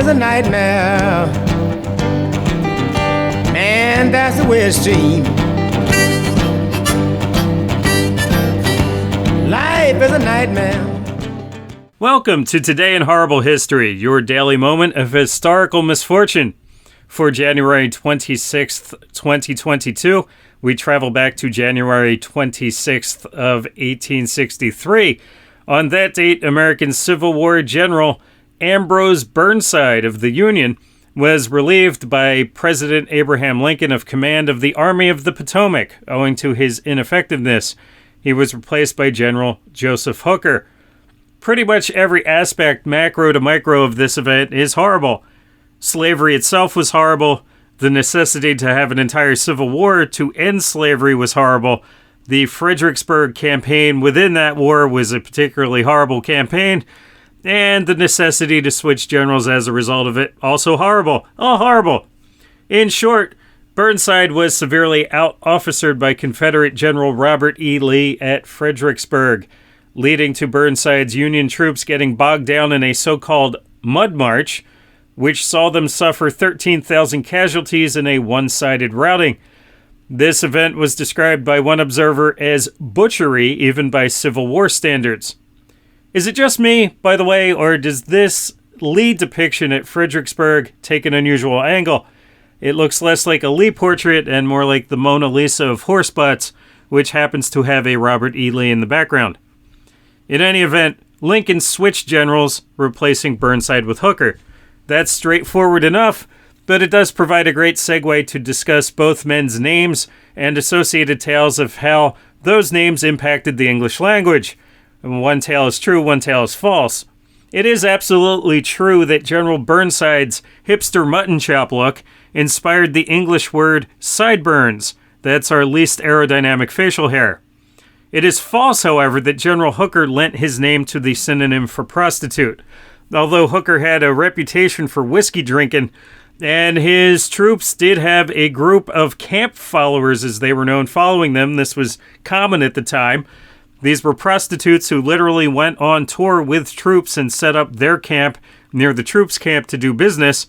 is a nightmare. Man, that's the way it seems. Life is a nightmare. Welcome to Today in Horrible History, your daily moment of historical misfortune. For January 26th, 2022, we travel back to January 26th of 1863. On that date, American Civil War General Ambrose Burnside of the Union was relieved by President Abraham Lincoln of command of the Army of the Potomac, owing to his ineffectiveness. He was replaced by General Joseph Hooker. Pretty much every aspect, macro to micro, of this event is horrible. Slavery itself was horrible. The necessity to have an entire civil war to end slavery was horrible. The Fredericksburg campaign within that war was a particularly horrible campaign. And the necessity to switch generals as a result of it, also horrible. All horrible. In short, Burnside was severely out-officered by Confederate General Robert E. Lee at Fredericksburg, leading to Burnside's Union troops getting bogged down in a so-called mud march, which saw them suffer 13,000 casualties in a one-sided routing. This event was described by one observer as butchery, even by Civil War standards. Is it just me, by the way, or does this Lee depiction at Fredericksburg take an unusual angle? It looks less like a Lee portrait and more like the Mona Lisa of horse butts, which happens to have a Robert E. Lee in the background. In any event, Lincoln switched generals, replacing Burnside with Hooker. That's straightforward enough, but it does provide a great segue to discuss both men's names and associated tales of how those names impacted the English language. One tale is true, one tale is false. It is absolutely true that General Burnside's hipster mutton chop look inspired the English word sideburns. That's our least aerodynamic facial hair. It is false, however, that General Hooker lent his name to the synonym for prostitute. Although Hooker had a reputation for whiskey drinking, and his troops did have a group of camp followers, as they were known, following them. This was common at the time. These were prostitutes who literally went on tour with troops and set up their camp near the troops' camp to do business.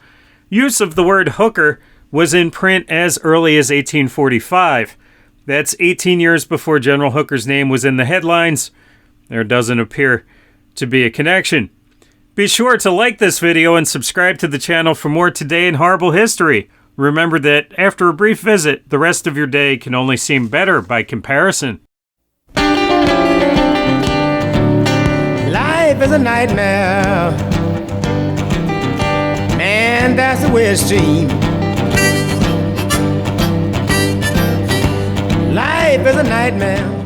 Use of the word hooker was in print as early as 1845. That's 18 years before General Hooker's name was in the headlines. There doesn't appear to be a connection. Be sure to like this video and subscribe to the channel for more Today in Horrible History. Remember that after a brief visit, the rest of your day can only seem better by comparison. Life is a nightmare. Man, that's the way it seems. Life is a nightmare.